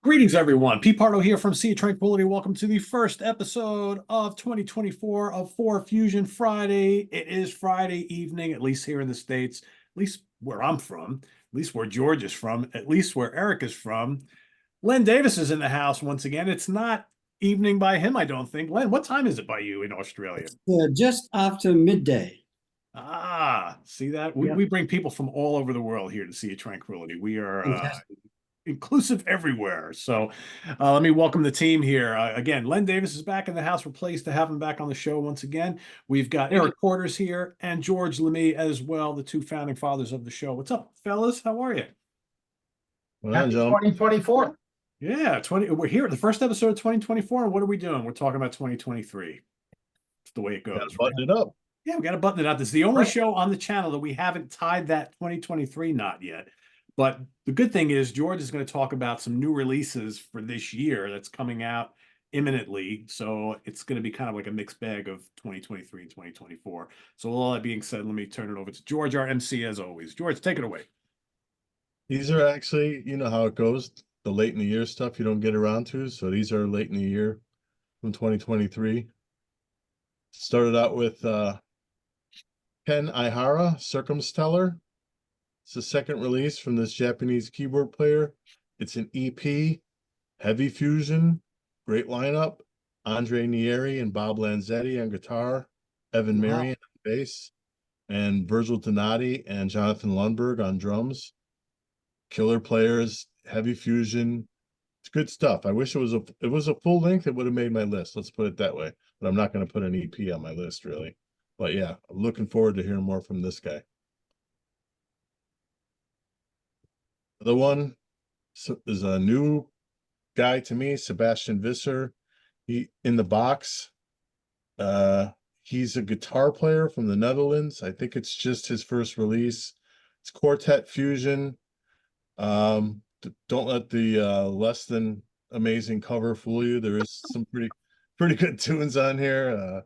Greetings, everyone. Pete Pardo here from Sea of Tranquility. Welcome to the first episode of 2024 of 4Fusion Friday. It is Friday evening, at least here in the States, at least where I'm from, at least where George is from, at least where Eric is from. Len Davis is in the house once again. It's not evening by him, I don't think. Len, what time is it by you in Australia? Just after midday. See that? Yep. We bring people from all over the world here to Sea of Tranquility. We are Fantastic. inclusive everywhere. So let me welcome the team here. Again, Len Davis is back in the house. We're pleased to have him back on the show once again. We've got Eric Porters here and George Lamie as well, the two founding fathers of the show. What's up, fellas? How are you? Happy 2024. Yeah, we're here at the first episode of 2024. And what are we doing? We're talking about 2023. It's the way it goes. Button it up. Yeah, we got to button it up. This is the only show on the channel that we haven't tied that 2023 knot yet. But the good thing is George is going to talk about some new releases for this year that's coming out imminently. So it's going to be kind of like a mixed bag of 2023 and 2024. So with all that being said, let me turn it over to George, our MC, as always. George, take it away. These are actually, you know how it goes, the late in the year stuff you don't get around to. So these are late in the year from 2023. Started out with Ken Ihara, Circumstellar. It's the second release from this Japanese keyboard player. It's an EP, heavy fusion, great lineup. Andre Nieri and Bob Lanzetti on guitar, Evan Marion on bass, and Virgil Donati and Jonathan Lundberg on drums. Killer players, heavy fusion. It's good stuff. I wish it was a full length, it would have made my list. Let's put it that way. But I'm not going to put an EP on my list, really. But yeah, I'm looking forward to hearing more from this guy. The one is a new guy to me, Sebastian Visser. He in the box. He's a guitar player from the Netherlands. I think it's just his first release. It's Quartet Fusion. Don't let the less than amazing cover fool you. There is some pretty good tunes on here.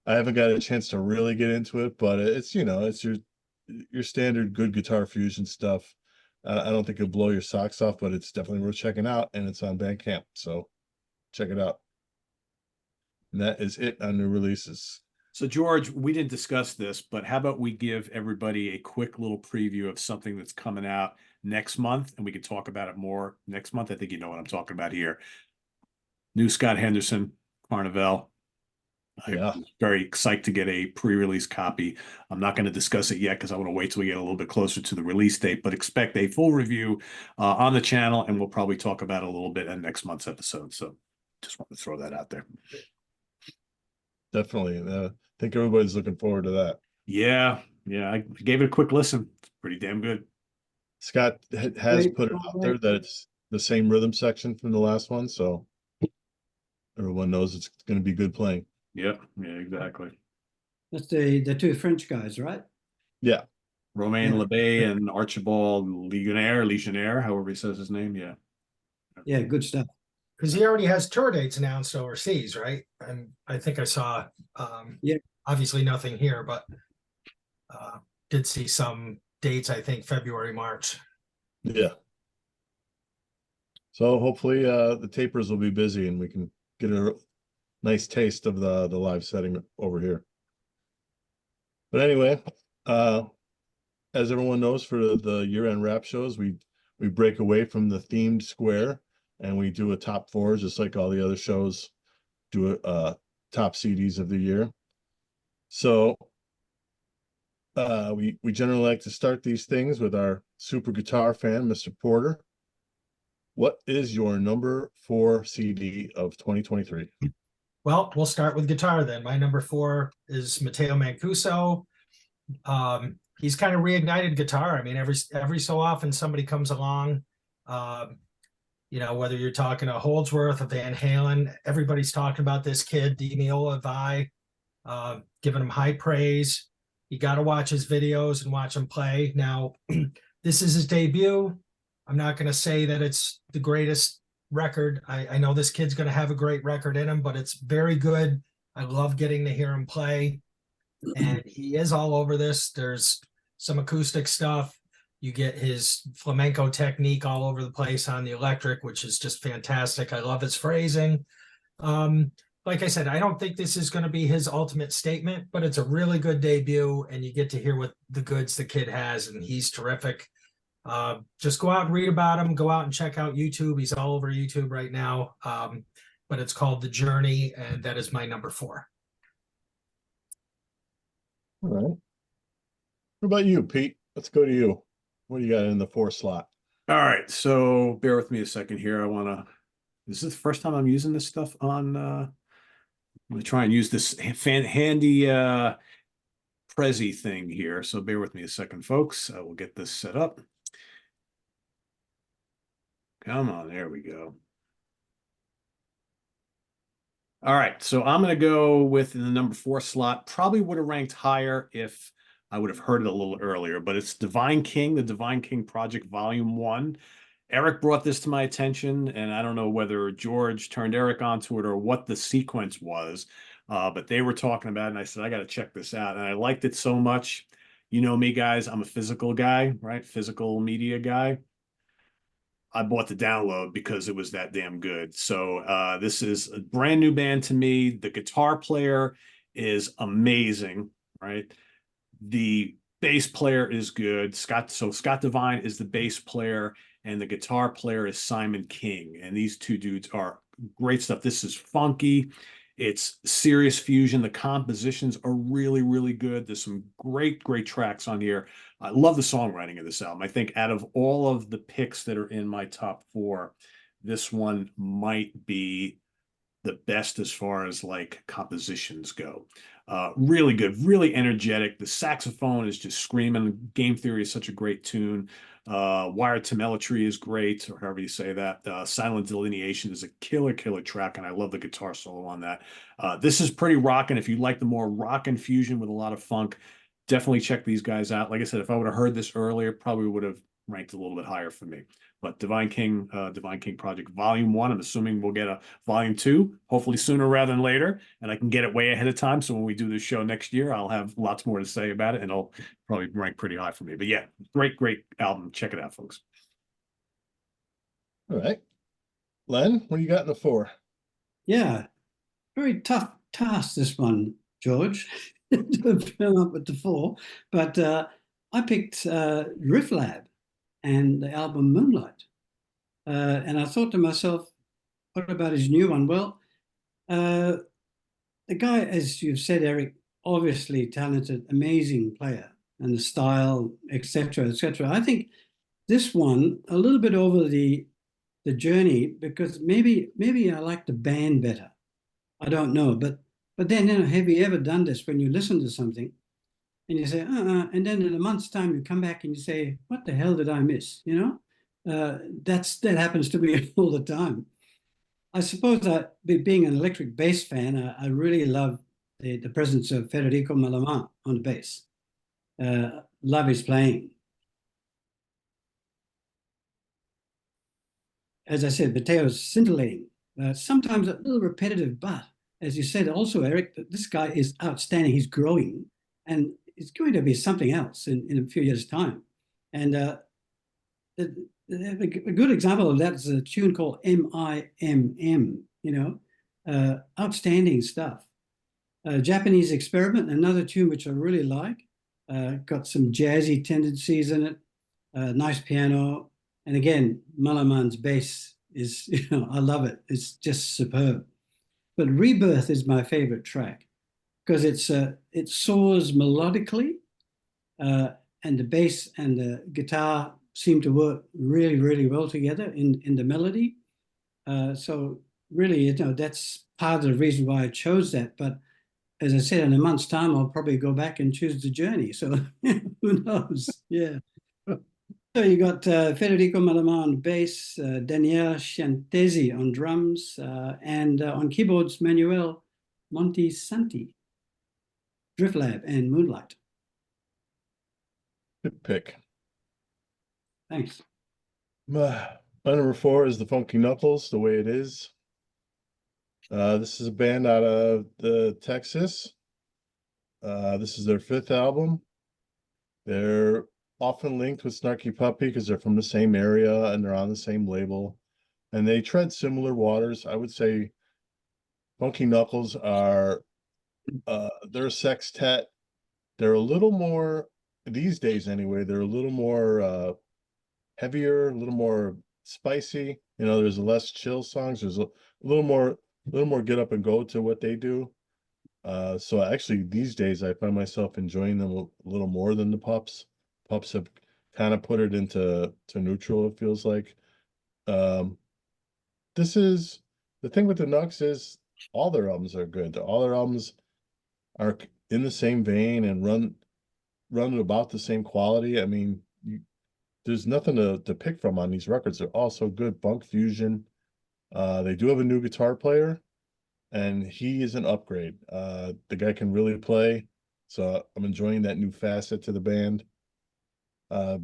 I haven't got a chance to really get into it, but it's it's your standard good guitar fusion stuff. I don't think it'll blow your socks off, but it's definitely worth checking out, and it's on Bandcamp, so check it out. And that is it on new releases. So, George, we didn't discuss this, but how about we give everybody a quick little preview of something that's coming out next month, and we can talk about it more next month. I think you know what I'm talking about here. New Scott Henderson, Carnival. I'm very excited to get a pre-release copy. I'm not going to discuss it yet because I want to wait till we get a little bit closer to the release date, but expect a full review on the channel, and we'll probably talk about it a little bit in next month's episode. So just want to throw that out there. Definitely. I think everybody's looking forward to that. Yeah. I gave it a quick listen. It's pretty damn good. Scott has put it out there that it's the same rhythm section from the last one, so everyone knows it's going to be good playing. Yeah, exactly. That's the two French guys, right? Yeah. Romain Lebay and Archibald Legionnaire, however he says his name. Yeah, good stuff. Because he already has tour dates announced overseas, right? And I think I saw, obviously nothing here, but did see some dates, I think February, March. Yeah. So hopefully the tapers will be busy and we can get a nice taste of the live setting over here. But anyway, as everyone knows, for the year-end wrap shows, we break away from the themed square and we do a top four, just like all the other shows do a top CDs of the year. So we generally like to start these things with our super guitar fan, Mr. Porter. What is your number 4 CD of 2023? Well, we'll start with guitar then. My number 4 is Matteo Mancuso. He's kind of reignited guitar. I mean, every so often somebody comes along, whether you're talking to Holdsworth or Van Halen, everybody's talking about this kid, Demiola Vi, giving him high praise. You got to watch his videos and watch him play. Now, this is his debut. I'm not going to say that it's the greatest record. I know this kid's going to have a great record in him, but it's very good. I love getting to hear him play, and he is all over this. There's some acoustic stuff. You get his flamenco technique all over the place on the electric, which is just fantastic. I love his phrasing. Like I said, I don't think this is going to be his ultimate statement, but it's a really good debut, and you get to hear what the goods the kid has, and he's terrific. Just go out and read about him. Go out and check out YouTube. He's all over YouTube right now. But it's called The Journey, and that is my number 4. All right. What about you, Pete? Let's go to you. What do you got in the 4 slot? All right, so bear with me a second here. This is the first time I'm using this stuff on, I'm gonna try and use this handy Prezi thing here. So bear with me a second, folks. We'll get this set up. Come on, there we go. All right, so I'm going to go with the number 4 slot. Probably would have ranked higher if I would have heard it a little earlier, but it's Divine King, the Divine King Project Volume 1. Eric brought this to my attention, and I don't know whether George turned Eric onto it or what the sequence was, but they were talking about it, and I said, I got to check this out. And I liked it so much. You know me, guys, I'm a physical guy, right? Physical media guy. I bought the download because it was that damn good. So this is a brand new band to me. The guitar player is amazing, right? The bass player is good. Scott Divine is the bass player, and the guitar player is Simon King. And these two dudes are great stuff. This is funky. It's serious fusion. The compositions are really, really good. There's some great, great tracks on here. I love the songwriting of this album. I think out of all of the picks that are in my top 4, this one might be the best as far as like compositions go. Really good, really energetic. The saxophone is just screaming. Game Theory is such a great tune. Wired Telemetry is great, or however you say that. Silent Delineation is a killer track, and I love the guitar solo on that. This is pretty rocking. If you like the more rockin' fusion with a lot of funk, definitely check these guys out. Like I said, if I would have heard this earlier, probably would have ranked a little bit higher for me. But Divine King Project Volume 1, I'm assuming we'll get a Volume 2, hopefully sooner rather than later, and I can get it way ahead of time. So when we do this show next year, I'll have lots more to say about it, and it'll probably rank pretty high for me. But yeah, great album. Check it out, folks. All right. Len, what do you got in the 4? Yeah, very tough task, this one, George, to come up with the 4. But I picked Riff Lab and the album Moonlight. And I thought to myself, what about his new one? Well, the guy, as you've said, Eric, obviously talented, amazing player, and the style, etc., etc. I think this one a little bit over the journey, because maybe I like the band better. I don't know, but then, you know, have you ever done this when you listen to something and you say, and then in a month's time you come back and you say, what the hell did I miss? You know, that happens to me all the time. I suppose being an electric bass fan, I really love the presence of Federico Malaman on the bass. Love his playing. As I said, Mateo's scintillating. Sometimes a little repetitive, but as you said also, Eric, this guy is outstanding. He's growing, and it's going to be something else in a few years' time. And a good example of that is a tune called MIMM, you know, outstanding stuff. Japanese Experiment, another tune which I really like. Got some jazzy tendencies in it, nice piano. And again, Malaman's bass is, you know, I love it. It's just superb. But Rebirth is my favorite track because it soars melodically, and the bass and the guitar seem to work really, really well together in the melody. So really, you know, that's part of the reason why I chose that. But as I said, in a month's time, I'll probably go back and choose The Journey. So who knows? Yeah. So you got Federico Malaman on bass, Daniele Sciantesi on drums, and on keyboards, Manuel Montesanti, Drift Lab, and Moonlight. Good pick. Thanks. My number 4 is the Funky Knuckles, The Way It Is. This is a band out of Texas. This is their 5th album. They're often linked with Snarky Puppy because they're from the same area and they're on the same label. And they tread similar waters. I would say Funky Knuckles are they're a sextet. They're a little more these days anyway, they're a little more heavier, a little more spicy. You know, there's less chill songs. There's a little more get up and go to what they do. So actually these days I find myself enjoying them a little more than the Pups. Pups have kind of put it into neutral, it feels like. Um, this is the thing with the Nux is all their albums are good. All their albums are in the same vein and run at about the same quality. I mean, there's nothing to pick from on these records. They're all so good. 4Fusion. They do have a new guitar player, and he is an upgrade. The guy can really play, so I'm enjoying that new facet to the band. Uh,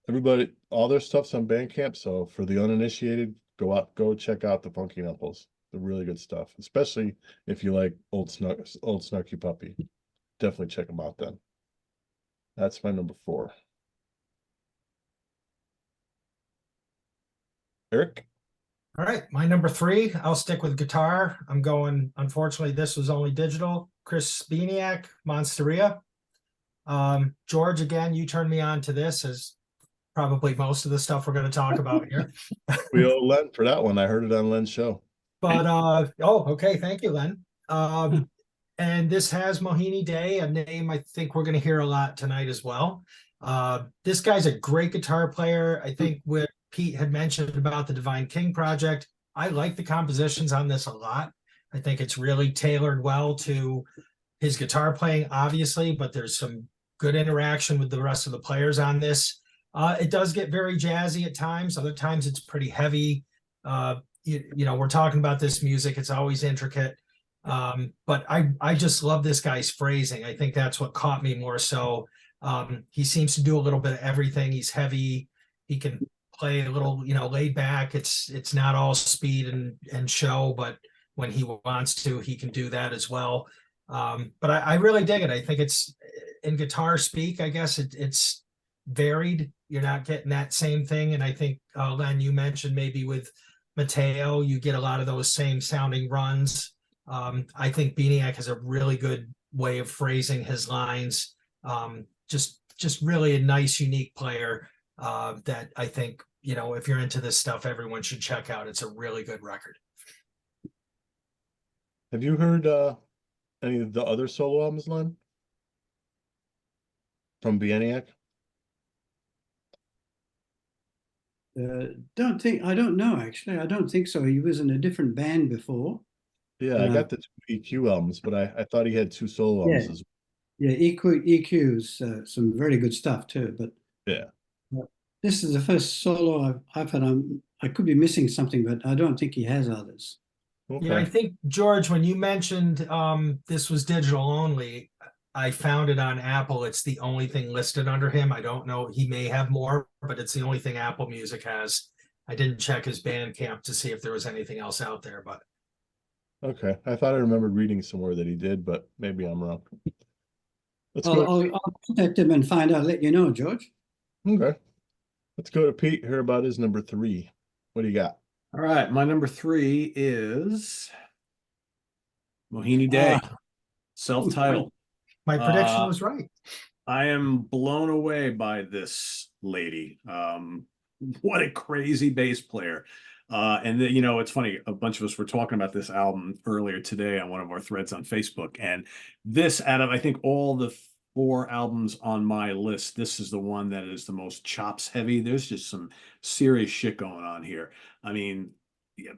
Everybody, all their stuff's on Bandcamp, so for the uninitiated, go check out the Funky Knuckles. They're really good stuff, especially if you like old Snarky Puppy. Definitely check them out then. That's my number 4. Eric? All right, my number 3, I'll stick with guitar. I'm going, unfortunately, this was only digital. Chris Biniak, Monsteria. George, again, you turned me on to this, as probably most of the stuff we're going to talk about here. We owe Len for that one. I heard it on Len's show. But okay, thank you, Len. And this has Mohini Day, a name I think we're going to hear a lot tonight as well. This guy's a great guitar player. I think what Pete had mentioned about the Divine King project, I like the compositions on this a lot. I think it's really tailored well to his guitar playing, obviously, but there's some good interaction with the rest of the players on this. It does get very jazzy at times. Other times it's pretty heavy. You know, we're talking about this music. It's always intricate. But I just love this guy's phrasing. I think that's what caught me more so. He seems to do a little bit of everything. He's heavy. He can play a little, you know, laid back. It's not all speed and show, but when he wants to, he can do that as well. But I really dig it. I think it's in guitar speak, I guess it's varied. You're not getting that same thing. And I think, Len, you mentioned maybe with Mateo, you get a lot of those same sounding runs. I think Biniak has a really good way of phrasing his lines. Just really a nice, unique player that I think, you know, if you're into this stuff, everyone should check out. It's a really good record. Have you heard any of the other solo albums, Len? From Biniak? I don't know, actually. I don't think so. He was in a different band before. Yeah, I got the 2 EQ albums, but I thought he had 2 solo albums as well. Yeah, EQ's some very good stuff too. But yeah, this is the first solo I've had. I could be missing something, but I don't think he has others. okay. Yeah, I think, George, when you mentioned this was digital only, I found it on Apple. It's the only thing listed under him. I don't know. He may have more, but it's the only thing Apple Music has. I didn't check his Bandcamp to see if there was anything else out there, but. Okay, I thought I remembered reading somewhere that he did, but maybe I'm wrong. I'll contact him and find out, let you know, George. Okay. Let's go to Pete, hear about his number 3. What do you got? All right, my number 3 is Mohini Day, self-titled. My prediction was right. I am blown away by this lady. What a crazy bass player. And you know, it's funny, a bunch of us were talking about this album earlier today on one of our threads on Facebook. And this, out of I think all the 4 albums on my list, this is the one that is the most chops heavy. There's just some serious shit going on here. I mean,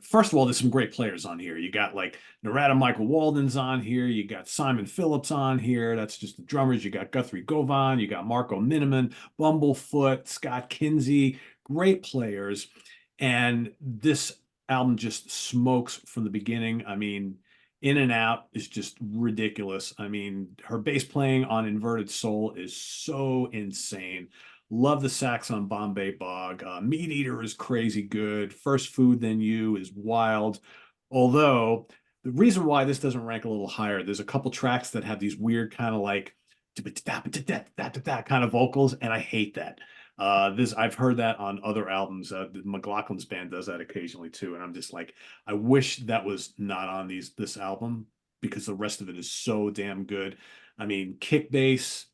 first of all, there's some great players on here. You got like Narada Michael Walden's on here. You got Simon Phillips on here. That's just the drummers. You got Guthrie Govan. You got Marco Miniman, Bumblefoot, Scott Kinsey. Great players. And this album just smokes from the beginning. I mean, In and Out is just ridiculous. I mean, her bass playing on Inverted Soul is so insane. Love the sax on Bombay Bog. Meat Eater is crazy good. First Food Than You is wild. Although the reason why this doesn't rank a little higher, there's a couple tracks that have these weird kind of like kind of vocals, and I hate that. I've heard that on other albums. McLaughlin's band does that occasionally too, and I'm just like, I wish that was not on this album because the rest of it is so damn good. I mean, kick bass,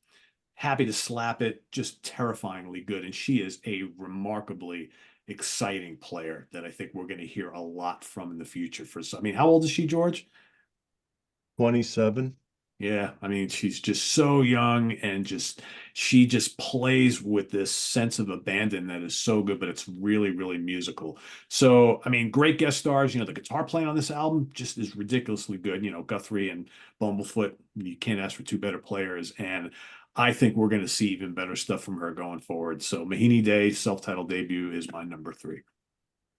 happy to slap it, just terrifyingly good, and she is a remarkably exciting player that I think we're going to hear a lot from in the future. I mean, how old is she, George? 27. Yeah, I mean, she's just so young and she just plays with this sense of abandon that is so good, but it's really, really musical. So, I mean, great guest stars. The guitar playing on this album just is ridiculously good. Guthrie and Bumblefoot, you can't ask for two better players. And I think we're going to see even better stuff from her going forward. So, Mahini Day, self-titled debut, is my number 3.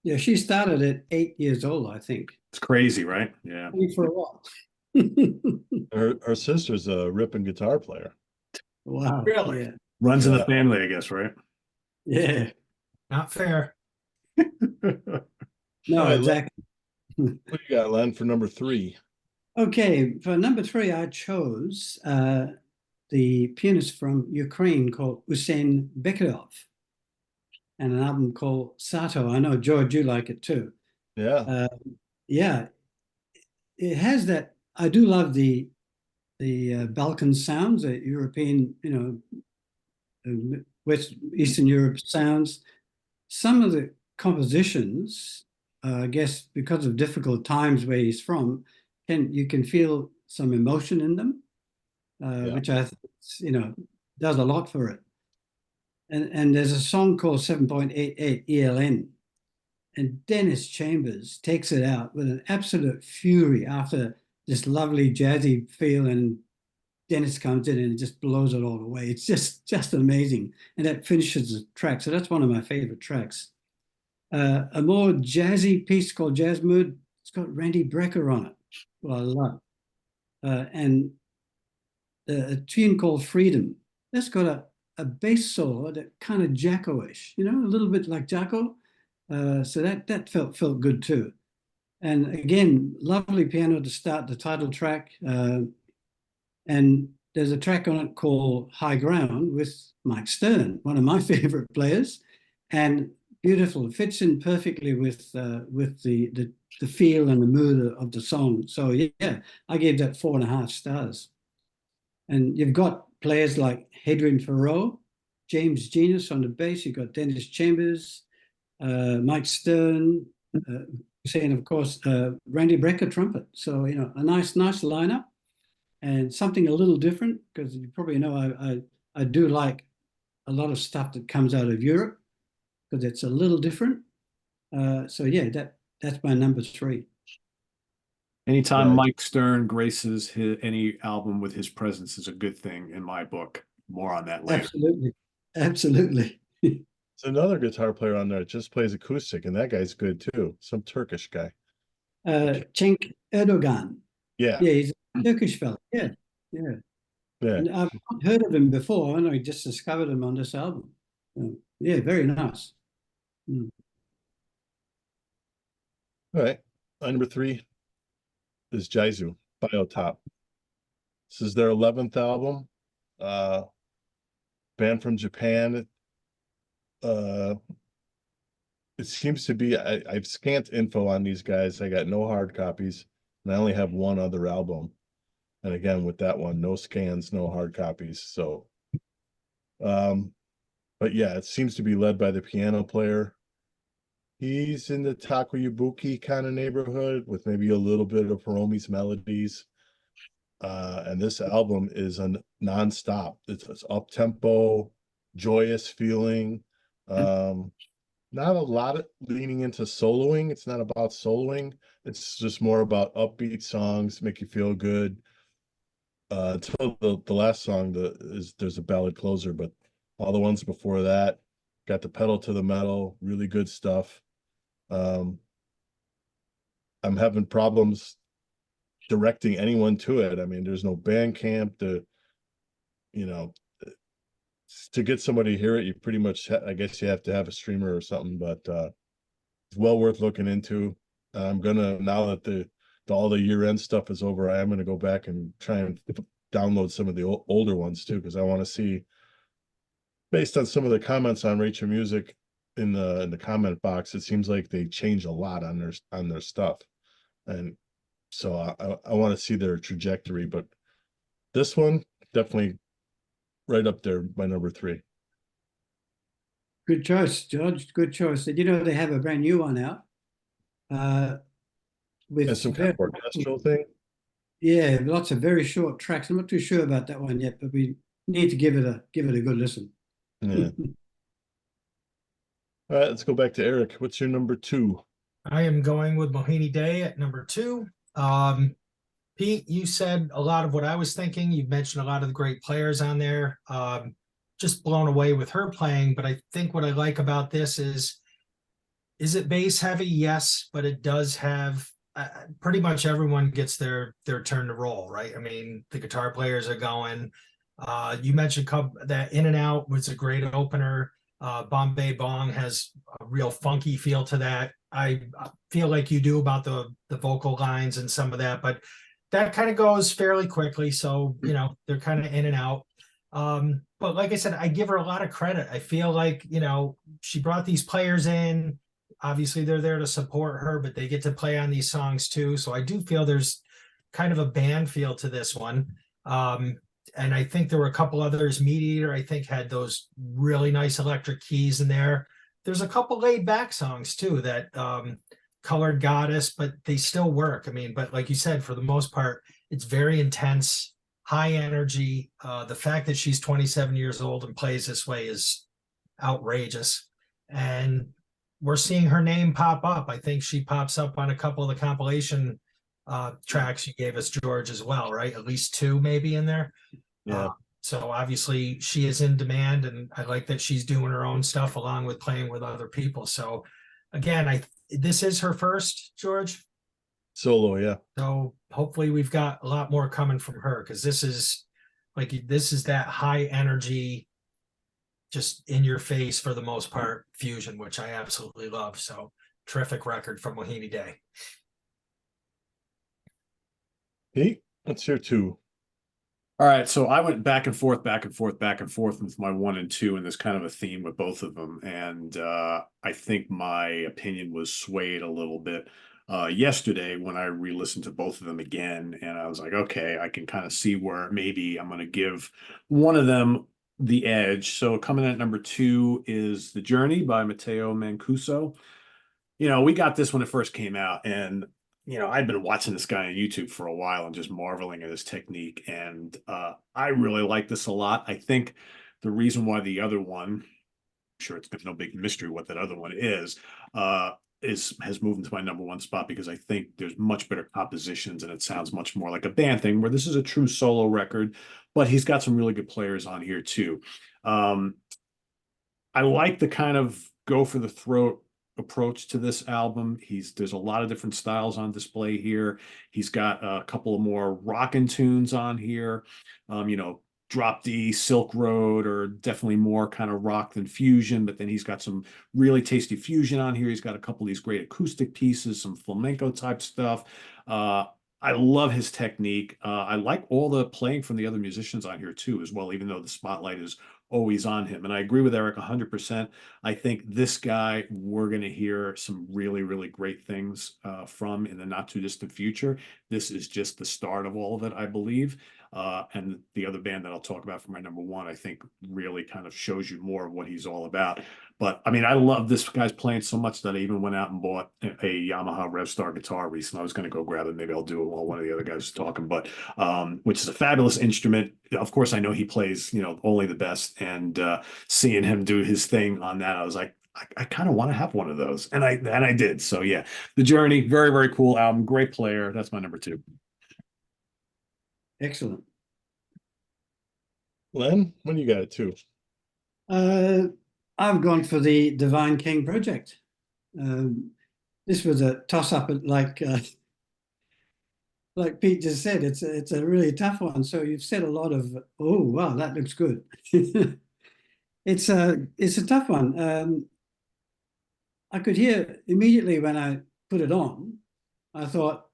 Yeah, she started at 8 years old, I think. It's crazy, right? Yeah. For a while. Her sister's a ripping guitar player. Wow. Really? Yeah. Runs in the Yeah. family, I guess, right? Yeah. Not fair. No, All right, exactly. What do you got, Len, for number 3? Okay, for number 3, I chose the pianist from Ukraine called Usain Bekirov, and an album called Sato. I know, George, you like it too. Yeah. Yeah, it has that. I do love the Balkan sounds, the European, West Eastern Europe sounds. Some of the compositions, I guess, because of difficult times where he's from, you can feel some emotion in them, which I think, does a lot for it. And there's a song called 7.88 ELN, and Dennis Chambers takes it out with an absolute fury after this lovely jazzy feel, and Dennis comes in and it just blows it all away. It's just amazing, and that finishes the track. So that's one of my favorite tracks. A more jazzy piece called Jazz Mood. It's got Randy Brecker on it, well, I love. And a tune called Freedom. That's got a bass solo that kind of Jacko-ish, a little bit like Jacko. So that felt good too. And again, lovely piano to start the title track. And there's a track on it called High Ground with Mike Stern, one of my favorite players, and beautiful. It fits in perfectly with the feel and the mood of the song. So yeah, I gave that 4.5 stars. And you've got players like Hadrian Farrow, James Genius on the bass. You've got Dennis Chambers, Mike Stern, saying, of course, Randy Brecker trumpet. So, a nice lineup, and something a little different, because you probably know I do like a lot of stuff that comes out of Europe, because it's a little different. So yeah, that's my number 3. Anytime Right. Mike Stern graces any album with his presence is a good thing in my book. More on that later. Absolutely. There's another guitar player on there that just plays acoustic, and that guy's good too. Some Turkish guy. Cenk Erdogan. Yeah. Yeah, he's a Turkish fellow. Yeah. Yeah. And I've not heard of him before, and I just discovered him on this album. Yeah, very nice. All right. Number 3 is Jaizu, Biotop. This is their 11th album. Band from Japan. It seems to be, I've scant info on these guys. I got no hard copies, and I only have one other album. And again, with that one, no scans, no hard copies. So, but yeah, it seems to be led by the piano player. He's in the Takoyubuki kind of neighborhood with maybe a little bit of Hiromi's melodies. And this album is a nonstop. It's up tempo, joyous feeling. Not a lot of leaning into soloing. It's not about soloing. It's just more about upbeat songs, make you feel good. Until the last song, there's a ballad closer, but all the ones before that got the pedal to the metal, really good stuff. I'm having problems directing anyone to it. I mean, there's no Bandcamp to get somebody to hear it. You pretty much, I guess you have to have a streamer or something, but it's well worth looking into. I'm gonna, now that all the year-end stuff is over, I am gonna go back and try and download some of the older ones too, because I want to see, based on some of the comments on Rachel Music in the comment box, it seems like they change a lot on their stuff, and so I want to see their trajectory. But this one definitely right up there, my number 3. Good choice, George. Good choice. Did you know they have a brand new one out? With And some kind of orchestral thing. yeah, lots of very short tracks. I'm not too sure about that one yet, but we need to give it a good listen. Yeah. All right, let's go back to Eric. What's your number 2? I am going with Mohini Day at number 2. Pete, you said a lot of what I was thinking. You've mentioned a lot of the great players on there. Just blown away with her playing. But I think what I like about this is it bass heavy? Yes, but it does have pretty much everyone gets their turn to roll, right? I mean, the guitar players are going. You mentioned that In and Out was a great opener. Bombay Bong has a real funky feel to that. I feel like you do about the vocal lines and some of that, but that kind of goes fairly quickly. So, you know, they're kind of in and out. But like I said, I give her a lot of credit. I feel like, you know, she brought these players in. Obviously, they're there to support her, but they get to play on these songs too. So I do feel there's kind of a band feel to this one. And I think there were a couple others. Meat Eater, I think, had those really nice electric keys in there. There's a couple laid back songs too that Colored Goddess, but they still work. I mean, but like you said, for the most part, it's very intense, high energy. The fact that she's 27 years old and plays this way is outrageous. And we're seeing her name pop up. I think she pops up on a couple of the compilation tracks you gave us, George, as well, right? At least 2 maybe in there. Yeah. So obviously she is in demand, and I like that she's doing her own stuff along with playing with other people. So again, this is her first, George. Solo, yeah. So hopefully we've got a lot more coming from her, because this is that high energy, just in your face for the most part fusion, which I absolutely love. So terrific record from Mohini Day. Pete, what's your 2? All right, so I went back and forth with my 1 and 2, and there's kind of a theme with both of them. And I think my opinion was swayed a little bit yesterday when I re-listened to both of them again, and I was like, okay, I can kind of see where maybe I'm going to give one of them the edge. So coming in at number 2 is The Journey by Matteo Mancuso. You know, we got this when it first came out, and you know, I'd been watching this guy on YouTube for a while and just marveling at his technique. And I really like this a lot. I think the reason why the other one, I'm sure it's been no big mystery what that other one is has moved into my number 1 spot, because I think there's much better compositions and it sounds much more like a band thing, where this is a true solo record, but he's got some really good players on here too. I like the kind of go for the throat approach to this album. There's a lot of different styles on display here. He's got a couple of more rockin' tunes on here. You know, Drop D, Silk Road, or definitely more kind of rock than fusion, but then he's got some really tasty fusion on here. He's got a couple of these great acoustic pieces, some flamenco type stuff. I love his technique. I like all the playing from the other musicians on here too, as well, even though the spotlight is always on him. And I agree with Eric 100%. I think this guy, we're going to hear some really, really great things from in the not too distant future. This is just the start of all of it, I believe. And the other band that I'll talk about for my number 1, I think really kind of shows you more of what he's all about. But I mean, I love this guy's playing so much that I even went out and bought a Yamaha Revstar guitar recently. I was going to go grab it. Maybe I'll do it while one of the other guys is talking, but which is a fabulous instrument. Of course, I know he plays, you know, only the best, and seeing him do his thing on that, I was like, I kind of want to have one of those. And I did. So yeah, The Journey, very, very cool album. Great player. That's my number 2. Excellent. Len, when you got it 2? I've gone for the Divine King Project. This was a toss-up, like Pete just said. It's a really tough one. So you've said a lot of, oh wow, that looks good. It's a tough one. I could hear immediately when I put it on. I thought,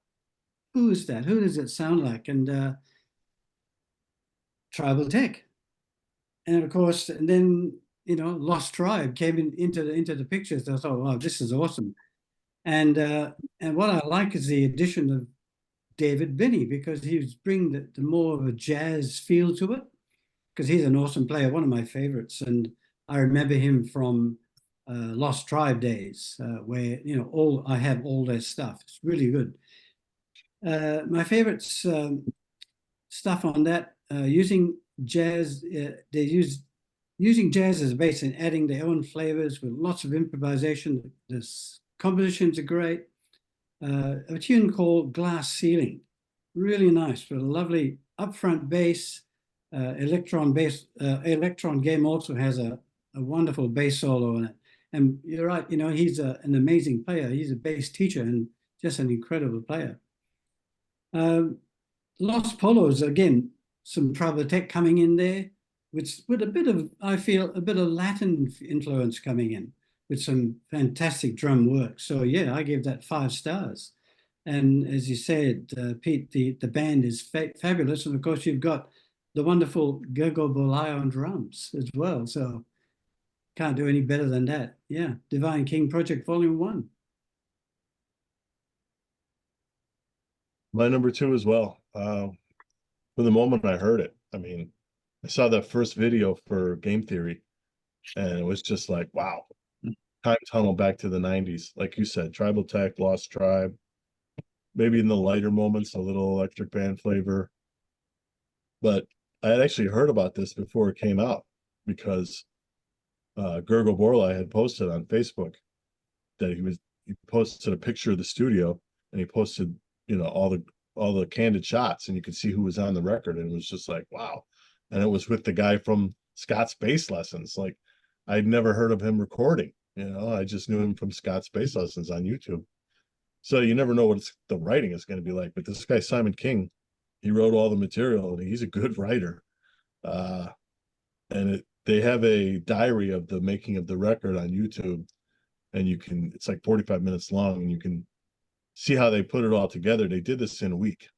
who is that? Who does it sound like? And tribal tech. And of course, and then, you know, Lost Tribe came into the picture. So I thought, wow, this is awesome. And what I like is the addition of David Binney, because he's bringing the more of a jazz feel to it, because he's an awesome player, one of my favorites. And I remember him from Lost Tribe days, where, you know, I have all their stuff. It's really good. My favorites stuff on that, using jazz, using jazz as a base and adding their own flavors with lots of improvisation. The compositions are great. A tune called Glass Ceiling, really nice, with a lovely upfront bass. Electron Game also has a wonderful bass solo in it. And you're right, you know, he's an amazing player. He's a bass teacher and just an incredible player. Los Polos, again, some tribal tech coming in there, with a bit of, I feel, a bit of Latin influence coming in, with some fantastic drum work. So yeah, I give that 5 stars. And as you said, Pete, the band is fabulous. And of course, you've got the wonderful Gergo Bolai on drums as well. So can't do any better than that. Yeah, Divine King Project Volume 1. My number 2 as well. From the moment I heard it, I mean, I saw that first video for Game Theory, and it was just like, wow. Time tunnel back to the 90s. Like you said, Tribal Tech, Lost Tribe, maybe in the lighter moments, a little electric band flavor. But I had actually heard about this before it came out, because Gergo Borlai had posted on Facebook that he posted a picture of the studio, and he posted, you know, all the candid shots, and you could see who was on the record, and it was just like, wow. And it was with the guy from Scott's Bass Lessons. Like, I'd never heard of him recording, you know, I just knew him from Scott's Bass Lessons on YouTube. So you never know what the writing is going to be like. But this guy, Simon King, he wrote all the material, and he's a good writer. And they have a diary of the making of the record on YouTube, and it's like 45 minutes long, and you can see how they put it all together. They did this in a week.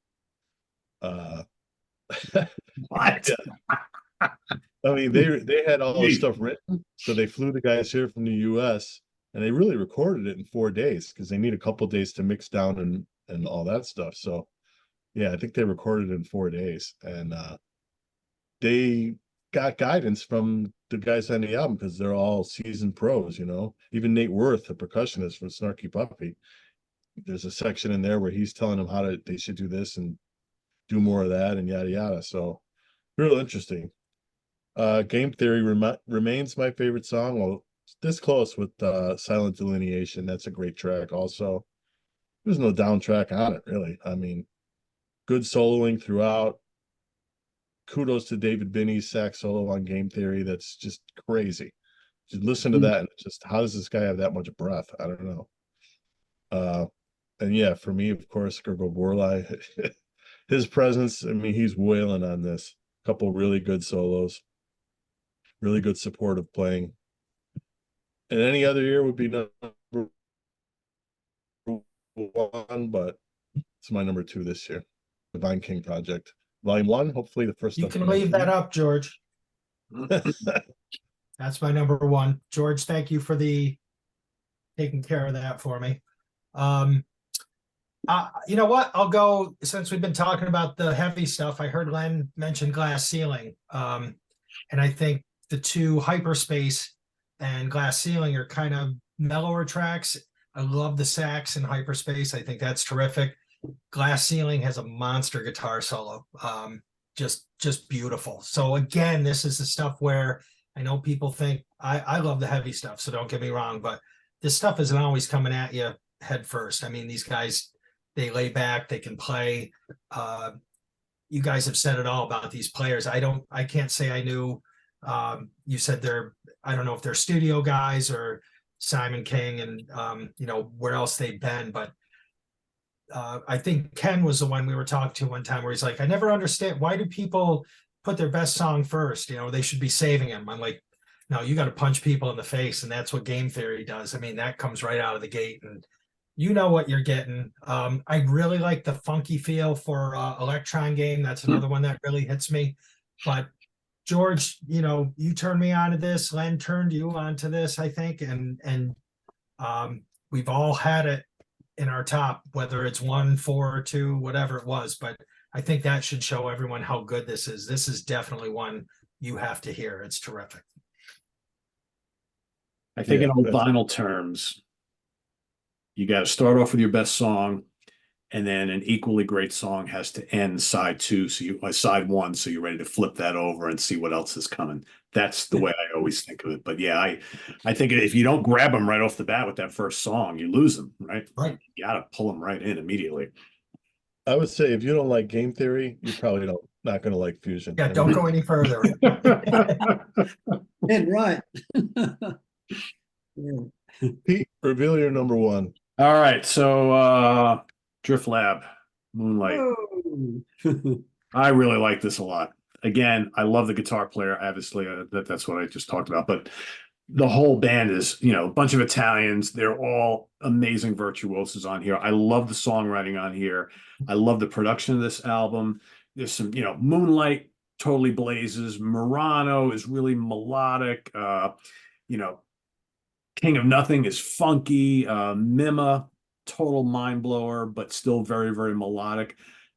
What? I mean, they had all the stuff written, so they flew the guys here from the US, and they really recorded it in 4 days, because they need a couple days to mix down and all that stuff. So yeah, I think they recorded it in 4 days, and they got guidance from the guys on the album, because they're all seasoned pros, you know. Even Nate Worth, the percussionist from Snarky Puppy, there's a section in there where he's telling them they should do this and do more of that and yada yada. So real interesting. Game Theory remains my favorite song. Well, this close with Silent Delineation. That's a great track also. There's no down track on it, really. I mean, good soloing throughout. Kudos to David Binney's sax solo on Game Theory. That's just crazy. Just listen to that, and just, how does this guy have that much breath? I don't know. And yeah, for me, of course, Gergo Borlai, his presence, I mean, he's wailing on this. Couple really good solos, really good supportive playing. And any other year would be number 1, but it's my number 2 this year. Divine King Project Volume 1. Hopefully the first. You can leave that up, George. That's my number 1. George, thank you for taking care of that for me. You know what? I'll go, since we've been talking about the heavy stuff. I heard Len mention Glass Ceiling. And I think the two, Hyperspace and Glass Ceiling, are kind of mellower tracks. I love the sax in Hyperspace. I think that's terrific. Glass Ceiling has a monster guitar solo. Just beautiful. So again, this is the stuff where I know people think I love the heavy stuff, so don't get me wrong, but this stuff isn't always coming at you head first. I mean, these guys, they lay back, they can play. You guys have said it all about these players. I can't say I knew. You said I don't know if they're studio guys or Simon King and you know, where else they've been, but I think Ken was the one we were talking to one time, where he's like, I never understand, why do people put their best song first? You know, they should be saving him. I'm like, no, you got to punch people in the face, and that's what Game Theory does. I mean, that comes right out of the gate, and you know what you're getting. I really like the funky feel for Electron Game. That's another one that really hits me. But George, you know, you turned me on to this. Len turned you on to this, I think, and we've all had it in our top, whether it's 1, 4, or 2, whatever it was. But I think that should show everyone how good this is. This is definitely one you have to hear. It's terrific. I think Yeah, in old that's- vinyl terms, you got to start off with your best song, and then an equally great song has to end side two, so you side one, so you're ready to flip that over and see what else is coming. That's the way I always think of it. But yeah, I think if you don't grab them right off the bat with that first song, you lose them, right? Right. You got to pull them right in immediately. I would say if you don't like game theory, you probably not going to like fusion. Yeah, don't go any further. Dead right. Yeah. Pete, reveal your number one. All right, so Drift Lab, Moonlight. Whoa. I really like this a lot. Again, I love the guitar player. Obviously, that's what I just talked about. But the whole band is, you know, a bunch of Italians. They're all amazing virtuosos on here. I love the songwriting on here. I love the production of this album. There's some, you know, Moonlight totally blazes. Murano is really melodic. You know, King of Nothing is funky. Mima, total mind blower, but still very, very melodic.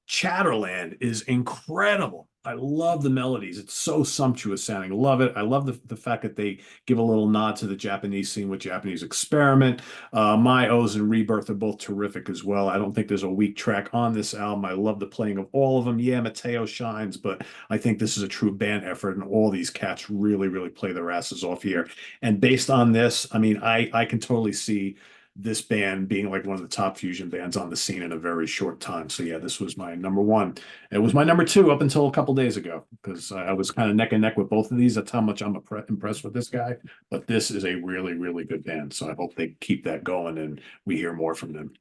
Chatterland is incredible. I love the melodies. It's so sumptuous sounding. Love it. I love the fact that they give a little nod to the Japanese scene with Japanese Experiment. My O's and Rebirth are both terrific as well. I don't think there's a weak track on this album. I love the playing of all of them. Yeah, Mateo shines, but I think this is a true band effort, and all these cats really, really play their asses off here. And based on this, I mean, I can totally see this band being like one of the top fusion bands on the scene in a very short time. So yeah, this was my number one. It was my number two up until a couple days ago, because I was kind of neck and neck with both of these. That's how much I'm impressed with this guy. But this is a really, really good band. So I hope they keep that going and we hear more from them.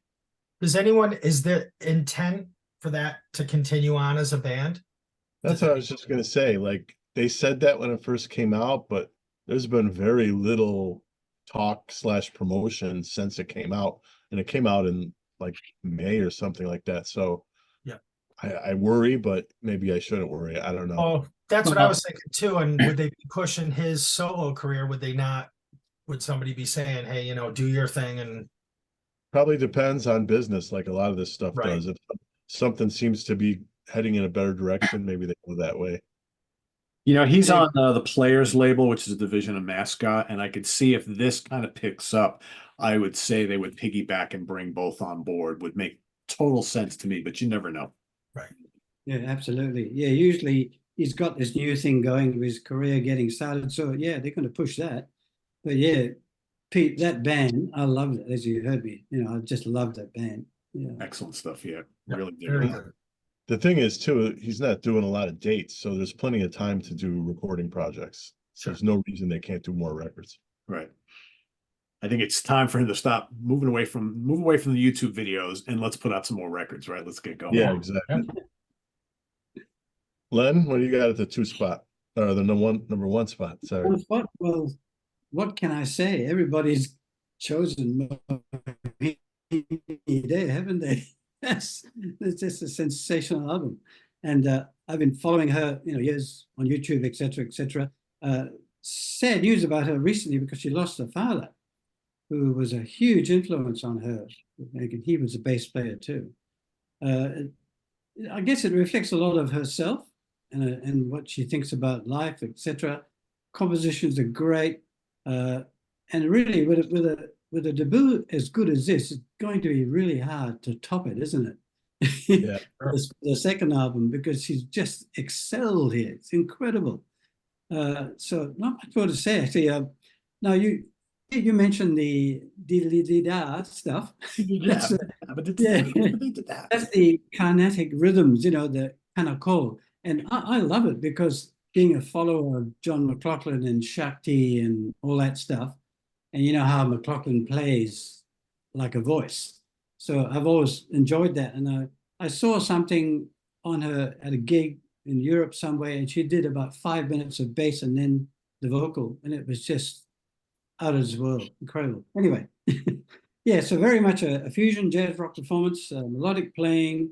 Is the intent for that to continue on as a band? That's what I was just going to say. Like they said that when it first came out, but there's been very little talk/promotion since it came out, and it came out in like May or something like that. So yeah, I worry, but maybe I shouldn't worry. I don't know. Oh, that's what I was thinking too. And would they be pushing his solo career? Would they not? Would somebody be saying, "Hey, you know, do your thing"? And Probably depends on business, like a lot of this stuff Right. does. If something seems to be heading in a better direction, maybe they go that way. You know, he's on the Players label, which is a division of Mascot, and I could see if this kind of picks up, I would say they would piggyback and bring both on board. Would make total sense to me, but you never know. right. Yeah, absolutely. Yeah, usually he's got this new thing going with his career getting started. So yeah, they're going to push that. But yeah, Pete, that band, I loved it, as you heard me. You know, I just loved that band. Yeah. Excellent stuff. Yeah, Yeah, really did. very good. The thing is, too, he's not doing a lot of dates, so there's plenty of time to do recording projects. So there's no reason they can't do more records. Right. I think it's time for him to stop move away from the YouTube videos and let's put out some more records, right? Let's get going. Yeah, exactly. Len, what do you got at the 2 spot or the number one spot? Sorry. Well, what can I say? Everybody's chosen there, haven't they? Yes, it's just a sensational album, and I've been following her, you know, years on YouTube, etc., etc. Sad news about her recently because she lost her father, who was a huge influence on her. And he was a bass player too. I guess it reflects a lot of herself and what she thinks about life, etc. Compositions are great, and really with a debut as good as this, it's going to be really hard to top it, isn't it? Yeah. The second album, because she's just excelled here. It's incredible. So not much more to say actually. Now you mentioned the da stuff. That's the Carnatic rhythms, you know, the kind of cool. And I love it because being a follower of John McLaughlin and Shakti and all that stuff, and you know how McLaughlin plays like a voice. So I've always enjoyed that. And I saw something on her at a gig in Europe somewhere, and she did about 5 minutes of bass and then the vocal, and it was just out of this world, incredible. Anyway, yeah, so very much a fusion jazz rock performance, melodic playing,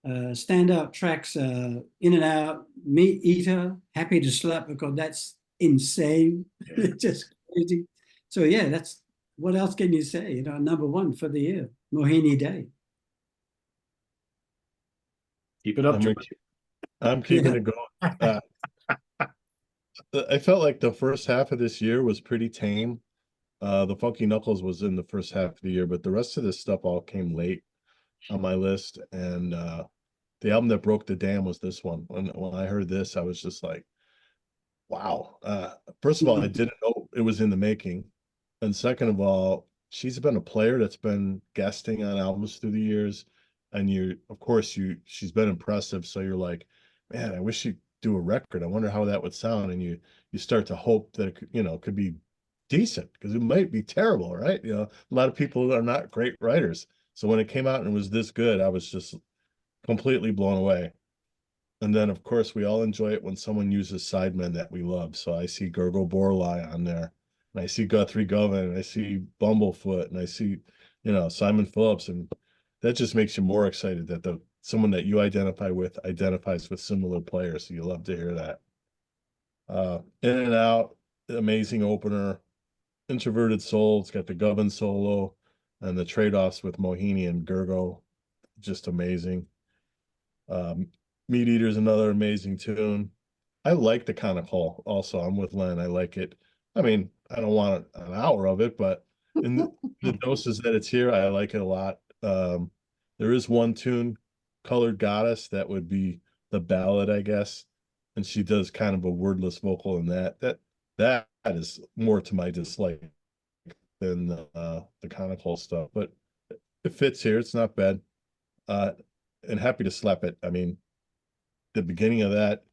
Standout tracks, In and Out, Meat Eater, Happy to Slap, because that's insane. Yeah. It's just crazy. So yeah, that's, what else can you say? You know, number one for the year, Mohini Day. Keep it up, I'm, George. I'm keeping Yeah. it going. I felt like the first half of this year was pretty tame. The Funky Knuckles was in the first half of the year, but the rest of this stuff all came late on my list. And the album that broke the dam was this one. When I heard this, I was just like, wow. First of all, I didn't know it was in the making. And second of all, she's been a player that's been guesting on albums through the years. And of course, she's been impressive. So you're like, man, I wish she'd do a record. I wonder how that would sound. And you start to hope that it could, could be decent, because it might be terrible, right? A lot of people are not great writers. So when it came out and it was this good, I was just completely blown away. And then, of course, we all enjoy it when someone uses sidemen that we love. So I see Gurgle Borlai on there, and I see Guthrie Govan, and I see Bumblefoot, and I see, Simon Phillips, and that just makes you more excited that someone that you identify with identifies with similar players. So you love to hear that. In and Out, amazing opener. Introverted Soul, it's got the Govan solo, and the trade-offs with Mohini and Gurgo, just amazing. Meat Eater's another amazing tune. I like the Conical also. I'm with Len. I like it. I mean, I don't want an hour of it, but in the doses that it's here, I like it a lot. There is one tune, Colored Goddess, that would be the ballad, I guess. And she does kind of a wordless vocal in that. That is more to my dislike than the Conical stuff. But it fits here. It's not bad. And Happy to Slap It. I mean, the beginning of that,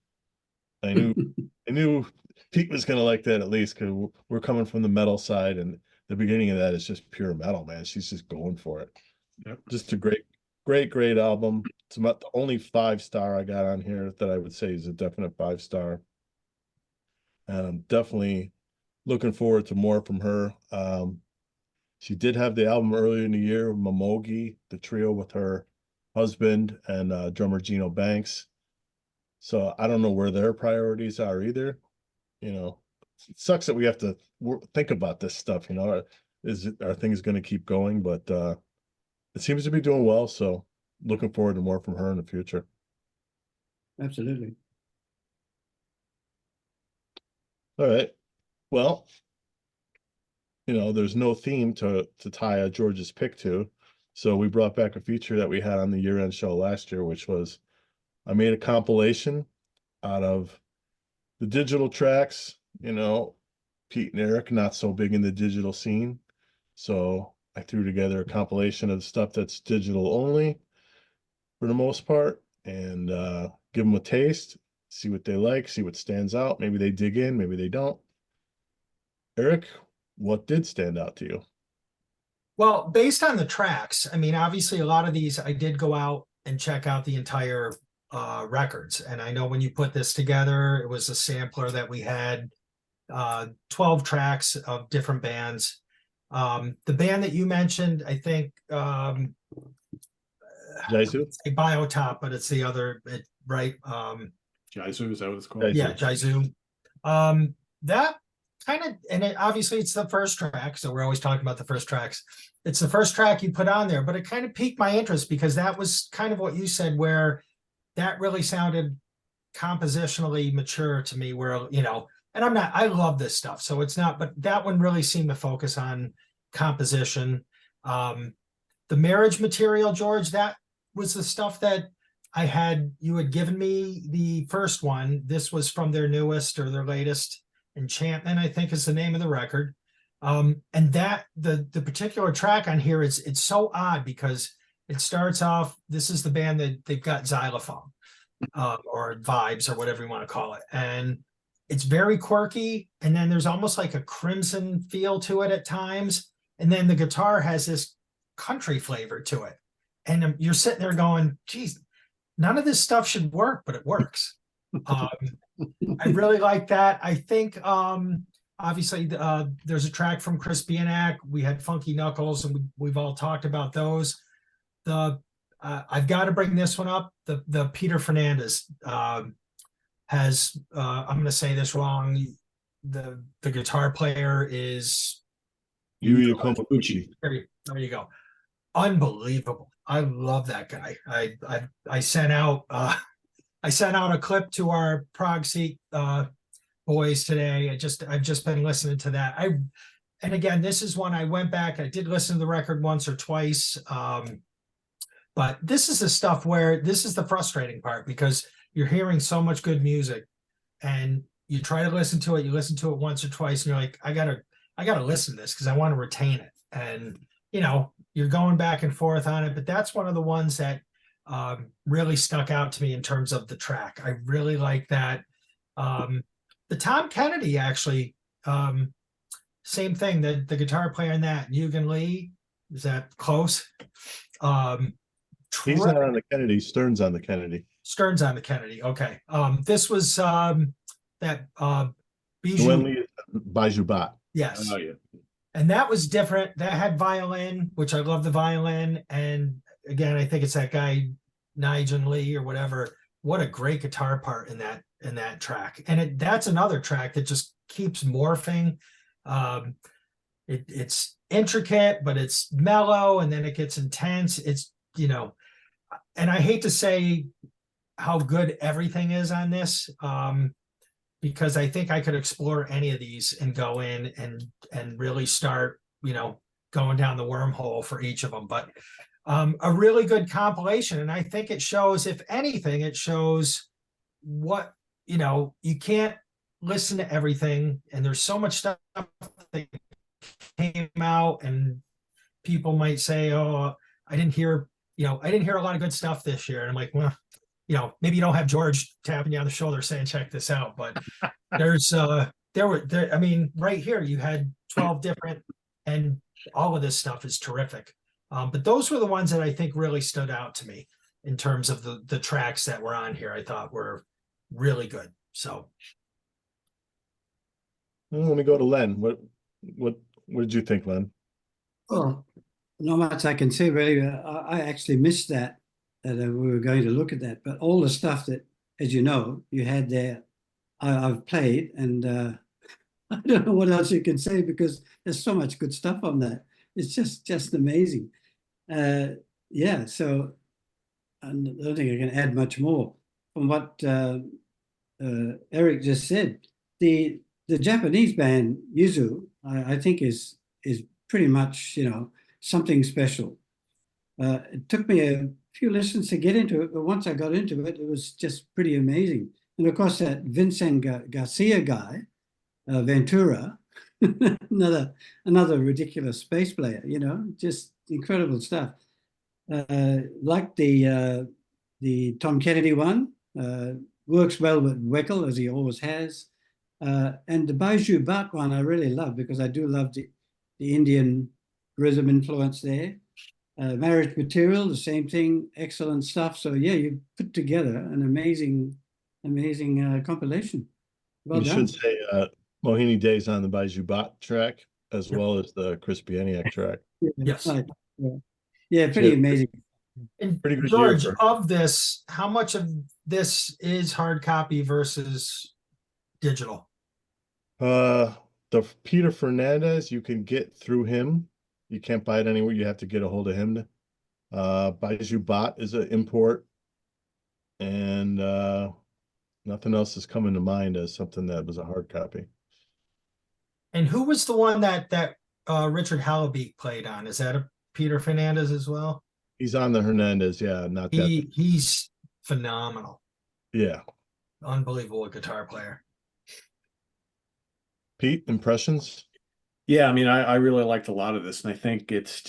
I knew Pete was gonna like that, at least because we're coming from the metal side, and the beginning of that is just pure metal, man. She's just going for it. Yep. Just a great album. It's about the only 5-star I got on here that I would say is a definite 5-star. And I'm definitely looking forward to more from her. She did have the album earlier in the year, Momogi, the trio with her husband and drummer Gino Banks. So I don't know where their priorities are either. It sucks that we have to think about this stuff. Are things going to keep going? But it seems to be doing well. So looking forward to more from her in the future. Absolutely. All right. Well, there's no theme to tie a George's pick to. So we brought back a feature that we had on the year-end show last year, which was I made a compilation out of the digital tracks. Pete and Eric, not so big in the digital scene. So I threw together a compilation of stuff that's digital only for the most part, and give them a taste, see what they like, see what stands out. Maybe they dig in, maybe they don't. Eric, what did stand out to you? Well, based on the tracks, I mean, obviously a lot of these I did go out and check out the entire records. And I know when you put this together, it was a sampler that we had 12 tracks of different bands. The band that you mentioned, I think Jaisu? a Biotop, but it's the other, right? Jaisu, is that what it's called? Yeah, Jaisu. That kind of, and obviously it's the first track, so we're always talking about the first tracks. It's the first track you put on there, but it kind of piqued my interest because that was kind of what you said, where that really sounded compositionally mature to me, where, and I love this stuff, so it's not, but that one really seemed to focus on composition. The Marriage Material, George, that was the stuff that you had given me the first one. This was from their newest or their latest, Enchantment, I think is the name of the record. And that the particular track on here it's so odd because it starts off, this is the band that they've got xylophone or vibes or whatever you want to call it. And it's very quirky. And then there's almost like a Crimson feel to it at times. And then the guitar has this country flavor to it. And you're sitting there going, geez, none of this stuff should work, but it works. I really like that. I think obviously there's a track from Chris Bianak. We had Funky Knuckles, and we've all talked about those. The I've got to bring this one up. The Peter Fernandez has I'm going to say this wrong. The guitar player is Yuya Komaguchi. there you go. Unbelievable. I love that guy. I sent out I sent out a clip to our Prague Seat boys today. I've just been listening to that. And again, this is one I went back. I did listen to the record once or twice. But this is the stuff where this is the frustrating part, because you're hearing so much good music and you try to listen to it. You listen to it once or twice and you're like, I gotta listen to this because I want to retain it. And you're going back and forth on it, but that's one of the ones that really stuck out to me in terms of the track. I really like that. The Tom Kennedy, actually, same thing. The guitar player in that, Eugen Lee, is that close? He's not on the Kennedy. Stern's on the Kennedy. Stern's on the Kennedy. Okay. This was that Bijou. Bijou Bat. Yes. Oh, yeah. And that was different. That had violin, which I love the violin. And again, I think it's that guy, Nigel Lee or whatever. What a great guitar part in that track. And that's another track that just keeps morphing. It's intricate, but it's mellow, and then it gets intense. It's, and I hate to say how good everything is on this, because I think I could explore any of these and go in and really start, going down the wormhole for each of them. But a really good compilation. And I think it shows, if anything, it shows what, you can't listen to everything. And there's so much stuff that came out and people might say, oh, I didn't hear a lot of good stuff this year. And I'm like, well, maybe you don't have George tapping you on the shoulder saying, check this out. But I mean, right here, you had 12 different, and all of this stuff is terrific. But those were the ones that I think really stood out to me in terms of the tracks that were on here. I thought were really good. So. Well, let me go to Len. What did you think, Len? Well, not much I can say really. I actually missed that we were going to look at that, but all the stuff that, as you know, you had there, I've played, and I don't know what else you can say because there's so much good stuff on that. It's just amazing. Yeah, so I don't think I can add much more from what Eric just said. The Japanese band Yuzu, I think is pretty much something special. It took me a few listens to get into it, but once I got into it, it was just pretty amazing. And of course, that Vincent Garcia guy, Ventura, another ridiculous bass player. Just incredible stuff. Like the Tom Kennedy one, works well with Weckl, as he always has. And the Bijou Bat one I really love because I do love the Indian rhythm influence there. Marriage Material, the same thing, excellent stuff. So yeah, you put together an amazing compilation. Well you done. should say Mohini Days on the Bijou Bat track, as well as the Chris Bieniak track. Yes. Right. Yeah, pretty amazing. And Pretty good George, year of this, how much of this is hard copy versus digital? The Peter Fernandez, you can get through him. You can't buy it anywhere. You have to get a hold of him. Bijou Bat is an import, and nothing else is coming to mind as something that was a hard copy. And who was the one that Richard Halabeek played on? Is that a Peter Fernandez as well? He's on the Hernandez, yeah, not that. He's phenomenal. Yeah. Unbelievable guitar player. Pete, impressions? Yeah, I mean, I really liked a lot of this, and I think it's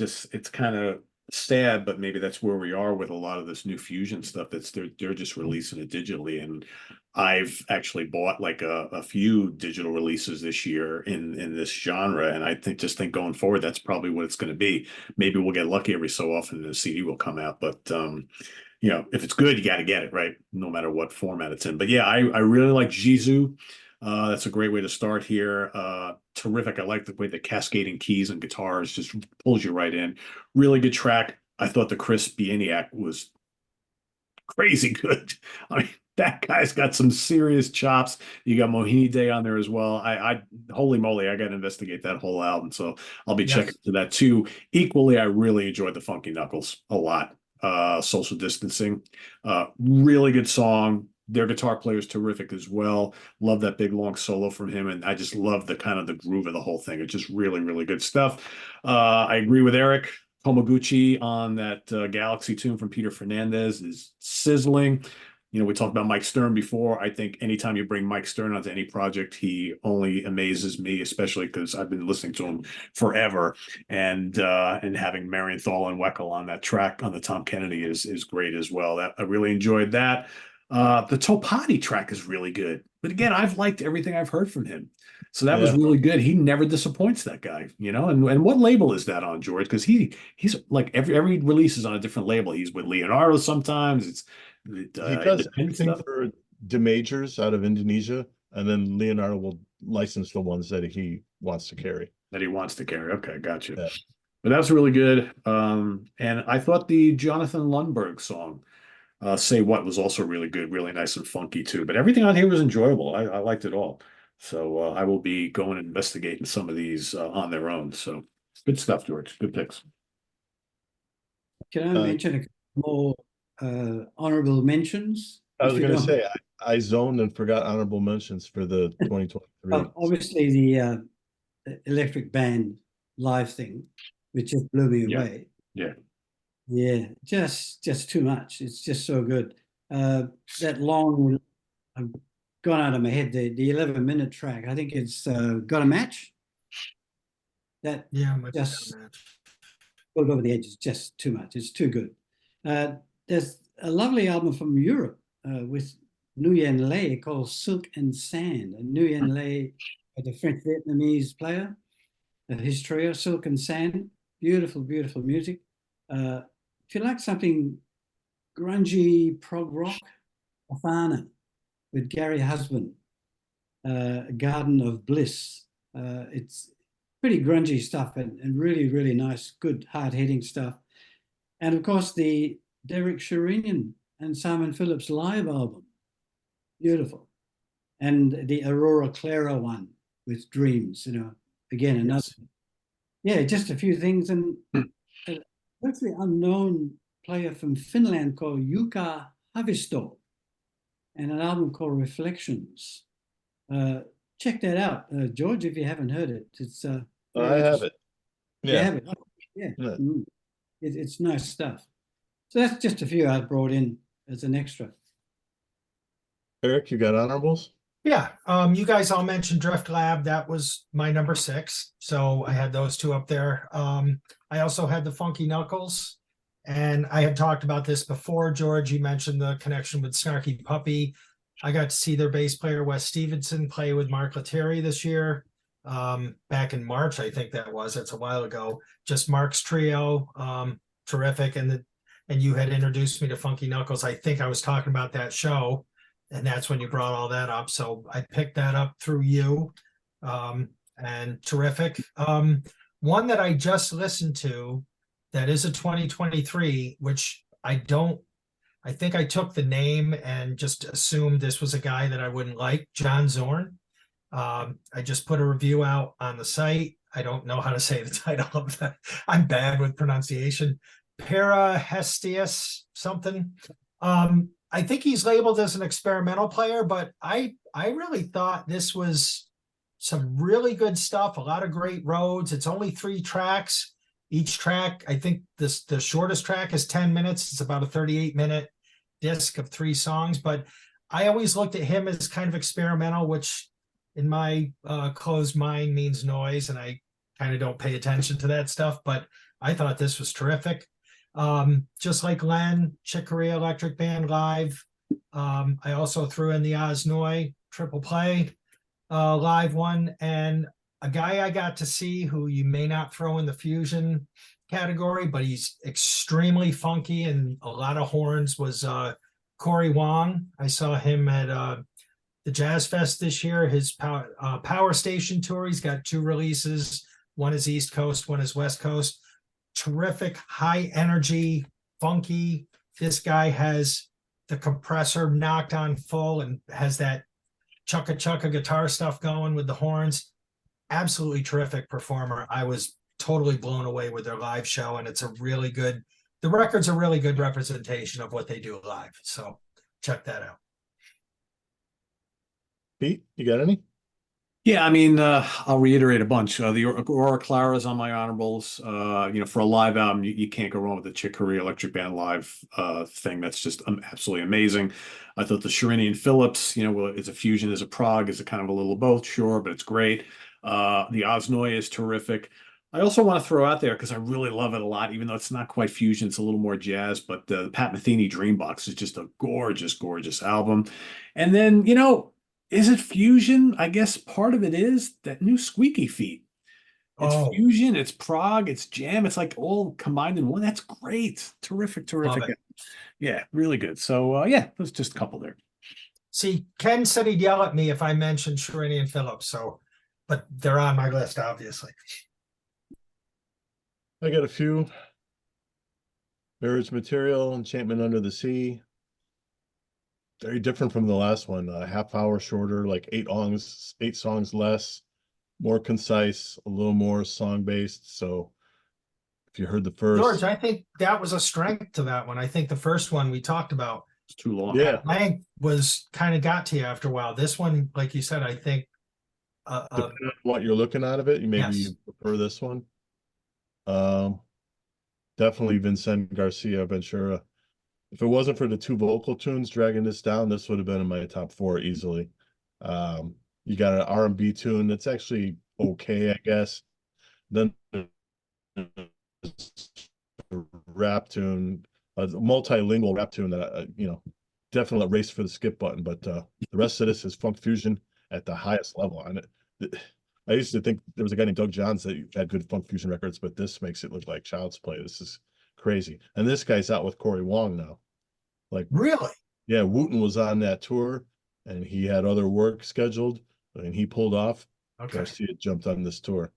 kind of sad, but maybe that's where we are with a lot of this new fusion stuff. They're just releasing it digitally, and I've actually bought like a few digital releases this year in this genre, and I think going forward, that's probably what it's going to be. Maybe we'll get lucky every so often, and the CD will come out, but if it's good, you got to get it, right? No matter what format it's in. But yeah, I really like Jizu. That's a great way to start here. Terrific. I like the way the cascading keys and guitars just pulls you right in. Really good track. I thought the Chris Bieniak was crazy good. I mean, that guy's got some serious chops. You got Mohini Day on there as well. Holy moly, I got to investigate that whole album. So I'll be checking Yes. to that too. Equally, I really enjoyed the Funky Knuckles a lot. Social Distancing, really good song. Their guitar player is terrific as well. Love that big long solo from him, and I just love the kind of the groove of the whole thing. It's just really, really good stuff. I agree with Eric. Tomoguchi on that Galaxy tune from Peter Fernandez is sizzling. You know, we talked about Mike Stern before. I think anytime you bring Mike Stern onto any project, he only amazes me, especially because I've been listening to him forever. And having Marienthal and Weckel on that track on the Tom Kennedy is great as well. That I really enjoyed that. The Topati track is really good. But again, I've liked everything I've heard from him. So that was Yeah. really good. He never disappoints, that guy, you know. And what label is that on, George? Because he's like every release is on a different label. He's with Leonardo sometimes. It's He does independent everything stuff for the majors out of Indonesia, and then Leonardo will license the ones that he wants to carry. that he wants to carry. Okay, gotcha. Yeah. But that's really good. And I thought the Jonathan Lundberg song, Say What, was also really good, really nice and funky too. But everything on here was enjoyable. I liked it all. So I will be going and investigating some of these on their own. So good stuff, George. Good picks. Can I mention a couple more honorable mentions? I was if you going to don't- say, I zoned and forgot honorable mentions for the 2023. Obviously, the Electric Band live thing, which just blew me Yeah. away. Yeah. Yeah, just too much. It's just so good. That long, I've gone out of my head. The 11-minute track. I think it's Got a Match. That Yeah, much just better match. pulled over the edge. It's just too much. It's too good. There's a lovely album from Europe with Nguyen Le called Silk and Sand. And Nguyen Le, the French Vietnamese player, his trio, Silk and Sand. Beautiful, beautiful music. If you like something grungy prog rock, Afana with Gary Husband, Garden of Bliss. It's pretty grungy stuff and really, really nice, good, hard-hitting stuff. And of course, the Derek Sherinian and Simon Phillips live album. Beautiful. And the Aurora Clara one with Dreams, you know, again, another. Yeah, just a few things. And a virtually unknown player from Finland called Jukka Havisto and an album called Reflections. Check that out, George, if you haven't heard it. It's I have it. You Yeah. have it. Oh, yeah. Yeah. It's nice stuff. So that's just a few I brought in as an extra. Eric, you got honorables? Yeah, you guys all mentioned Drift Lab. That was my number 6. So I had those two up there. I also had the Funky Knuckles. And I had talked about this before, George. You mentioned the connection with Snarky Puppy. I got to see their bass player, Wes Stevenson, play with Mark Lettieri this year. Back in March, I think that was. That's a while ago. Just Mark's trio, terrific. And you had introduced me to Funky Knuckles. I think I was talking about that show. And that's when you brought all that up. So I picked that up through you. And terrific. One that I just listened to that is a 2023, which I think I took the name and just assumed this was a guy that I wouldn't like, John Zorn. I just put a review out on the site. I don't know how to say the title of that. I'm bad with pronunciation. Parahestius something. I think he's labeled as an experimental player, but I really thought this was some really good stuff. A lot of great roads. It's only 3 tracks. Each track, I think the shortest track is 10 minutes. It's about a 38-minute disc of 3 songs. But I always looked at him as kind of experimental, which in my closed mind means noise, and I kind of don't pay attention to that stuff. But I thought this was terrific. Just like Len, Chick Corea Electric Band live. I also threw in the Osnoy triple play live one, and a guy I got to see who you may not throw in the fusion category, but he's extremely funky and a lot of horns, was Corey Wong. I saw him at the Jazz Fest this year, his Power Station tour. He's got 2 releases. One is East Coast, one is West Coast. terrific, high energy, funky. This guy has the compressor knocked on full and has that chugga chugga guitar stuff going with the horns. Absolutely terrific performer. I was totally blown away with their live show, and it's a really good, the record's a really good representation of what they do live. So check that out. Pete, you got any? Yeah, I mean, I'll reiterate a bunch. The Aurora Clara's on my honorables. For a live album, you can't go wrong with the Chick Corea Electric Band live thing. That's just absolutely amazing. I thought the Sherinian Phillips, well, it's a fusion, is a prog, is a kind of a little of both, sure, but it's great. The Osnoy is terrific. I also want to throw out there, because I really love it a lot, even though it's not quite fusion, it's a little more jazz, but the Pat Metheny Dreambox is just a gorgeous, gorgeous album. And then, is it fusion? I guess part of it is that new Squeaky Feet. It's fusion, it's prog, it's jam, it's like all combined in one. That's great. Terrific, terrific. Yeah, really good. So yeah, there's just a couple there. See, Ken said he'd yell at me if I mentioned Sherinian Phillips, so, but they're on my list, obviously. I got a few. Marriage Material, Enchantment Under the Sea. Very different from the last one. A half hour shorter, like 8 songs less, more concise, a little more song based. So if you heard the first, George, I think that was a strength to that one. I think the first one we talked about, it's too long. Yeah, length was kind of got to you after a while. This one, like you said, I think depending on what you're looking out of it, you maybe yes. you prefer this one. Definitely Vincent Garcia Ventura. If it wasn't for the 2 vocal tunes dragging this down, this would have been in my top 4 easily. You got an R&B tune that's actually okay, I guess. Then rap tune, a multilingual rap tune that definitely a race for the skip button. But the rest of this is funk fusion at the highest level on it. I used to think there was a guy named Doug Johns that had good funk fusion records, but this makes it look like child's play. This is crazy. And this guy's out with Corey Wong now. Like, Really? yeah, Wooten was on that tour and he had other work scheduled and he pulled off. Okay. Garcia jumped on this tour.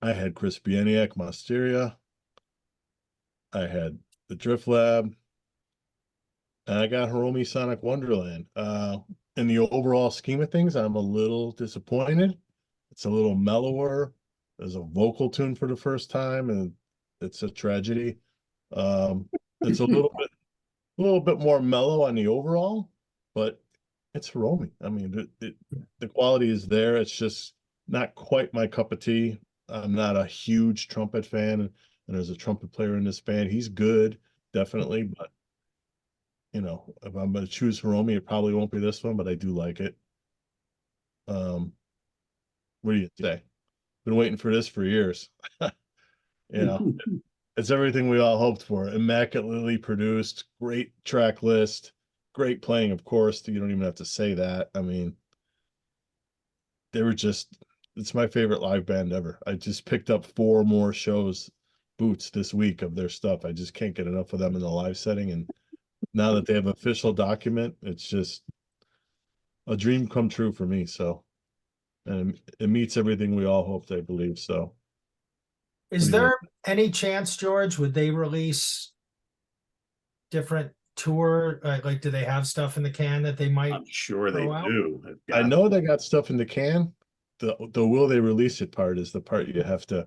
I had Chris Bieniak, Monsteria. I had the Drift Lab. And I got Hiromi Sonic Wonderland. In the overall scheme of things, I'm a little disappointed. It's a little mellower. There's a vocal tune for the first time, and it's a tragedy. It's a little bit more mellow on the overall, but it's Hiromi. I mean, the quality is there. It's just not quite my cup of tea. I'm not a huge trumpet fan, and there's a trumpet player in this band. He's good, definitely, but if I'm going to choose Hiromi, it probably won't be this one, but I do like it. What do you say? Been waiting for this for years. It's everything we all hoped for. Immaculately produced, great track list, great playing, of course. You don't even have to say that. I mean, it's my favorite live band ever. I just picked up 4 more boots this week of their stuff. I just can't get enough of them in the live setting. And now that they have official document, it's just a dream come true for me. So, and it meets everything we all hoped, I believe. So, Is there any chance, George, would they release different tour? Like, do they have stuff in the can that they might? I'm sure they do. I know they got stuff in the can. The will they release it part is the part you have to,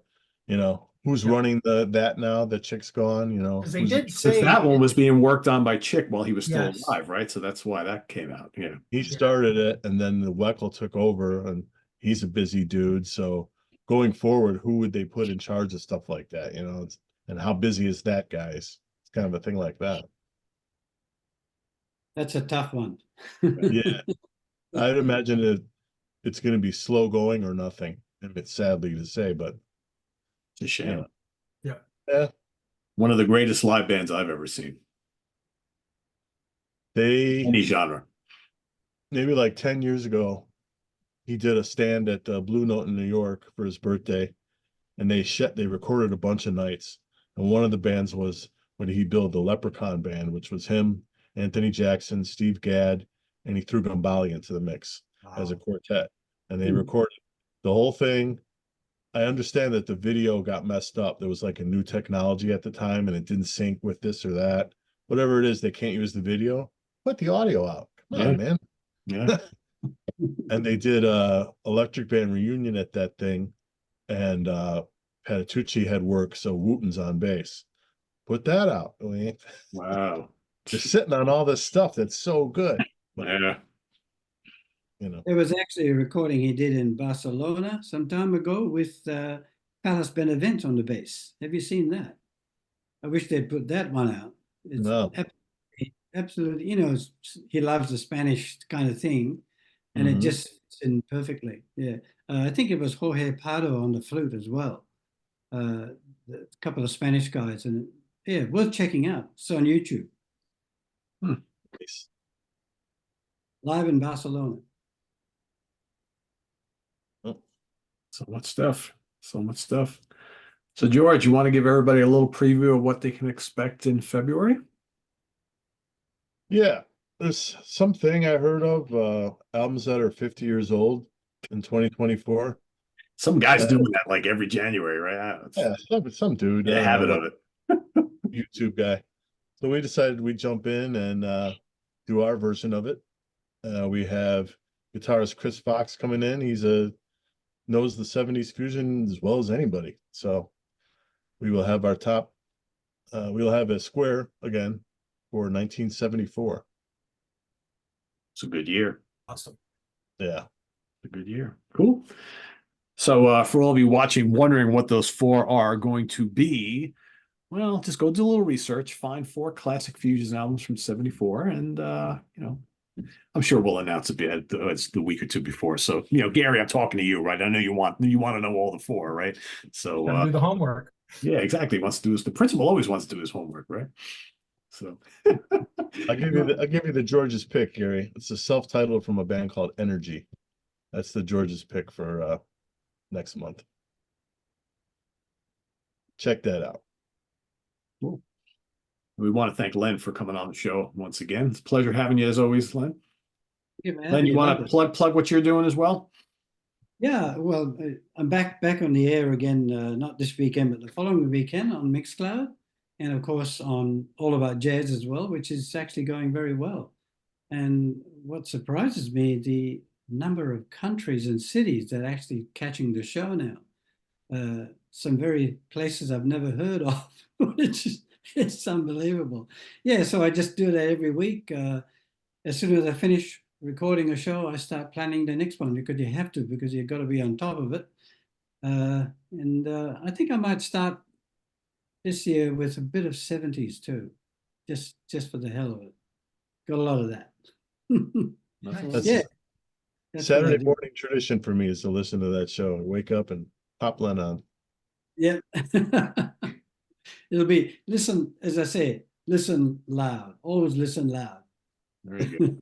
who's running that now? The Chick's gone, Because they did say Because that one was being worked on by Chick while he was still Yes. alive, right? So that's why that came out. Yeah. He started it, and then the Weckl took over, and he's a busy dude. So going forward, who would they put in charge of stuff like that? And how busy is that, guys? It's kind of a thing like that. That's a tough one. Yeah, I'd imagine it's going to be slow going or nothing. And it's sadly to say, but It's a shame. yeah, One of the greatest live bands I've ever seen. Any genre. Maybe like 10 years ago, he did a stand at Blue Note in New York for his birthday, and they recorded a bunch of nights. And one of the bands was when he built the Leprechaun Band, which was him, Anthony Jackson, Steve Gadd, and he threw Gambale into the mix as a quartet. And they recorded the whole thing. I understand that the video got messed up. There was like a new technology at the time and it didn't sync with this or that. Whatever it is, they can't use the video. Put the audio out. Come Yeah. on, man. Yeah. And they did a electric band reunion at that thing. And Patitucci had work, so Wooten's on bass. Put that out. I mean, Wow. they're sitting on all this stuff that's so good. Yeah. You know. There was actually a recording he did in Barcelona some time ago with Palace Benavent on the bass. Have you seen that? I wish they'd put that one out. It's No. absolutely, you know, he loves the Spanish kind of thing, and it Mhm. just fits in perfectly. Yeah, I think it was Jorge Pardo on the flute as well. A couple of Spanish guys, and yeah, worth checking out. It's on YouTube, Nice. live in Barcelona. So much stuff. So much stuff. So George, you want to give everybody a little preview of what they can expect in February? Yeah, there's something I heard of albums that are 50 years old in 2024. Some guy's doing that like every January, right? It's Yeah, some dude, a habit of it. YouTube guy. So we decided we'd jump in and do our version of it. We have guitarist Chris Fox coming in. He's knows the 70s fusion as well as anybody. So we will have our top. We'll have a square again for 1974. It's a good year. Awesome. Yeah. A good year. Cool. So for all of you watching, wondering what those four are going to be, well, just go do a little research, find 4 classic fusion albums from 74, and you know, I'm sure we'll announce it's the week or two before. So, you know, Gary, I'm talking to you, right? I know you want to know all the 4, right? So Gotta do the homework. yeah, exactly. Wants to do the principal always wants to do his homework, right? So I'll give you the George's pick, Gary. It's a self-titled from a band called Energy. That's the George's pick for next month. Check that out. cool. We want to thank Len for coming on the show once again. It's a pleasure having you as always, Len. Yeah, man, Len, you want love to it. plug what you're doing as well? Yeah, well, I'm back on the air again, not this weekend, but the following weekend on Mixcloud, and of course on All About Jazz as well, which is actually going very well. And what surprises me, the number of countries and cities that are actually catching the show now. Some very places I've never heard of, which is it's unbelievable. Yeah, so I just do that every week. As soon as I finish recording a show, I start planning the next one because you have to, because you've got to be on top of it. I think I might start this year with a bit of 70s too, just for the hell of it. Got a lot of that. That's Yeah, that's what I Saturday do. morning tradition for me is to listen to that show. Wake up and pop Len on. Yeah. It'll be listen, as I say, listen loud. Always listen loud. Very good.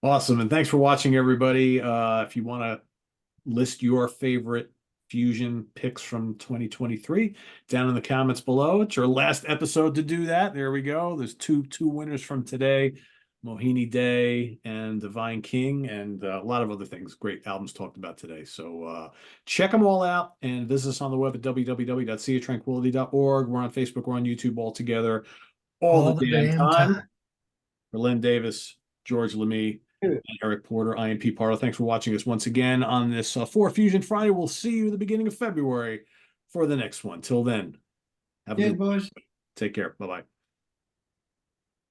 Awesome. And thanks for watching, everybody. If you want to list your favorite fusion picks from 2023 down in the comments below. It's your last episode to do that. There we go. There's two winners from today, Mohini Day and Divine King, and a lot of other things. Great albums talked about today. So check them all out and visit us on the web at www.seatranquility.org. We're on Facebook, we're on YouTube all together all the damn time. For Len Davis, George Lamie, and Eric Porter, I am Pete Pardo. Thanks for watching us once again on this 4Fusion Friday. We'll see you at the beginning of February for the next one. Till then, have a Yeah, good boys. Take care. Bye-bye.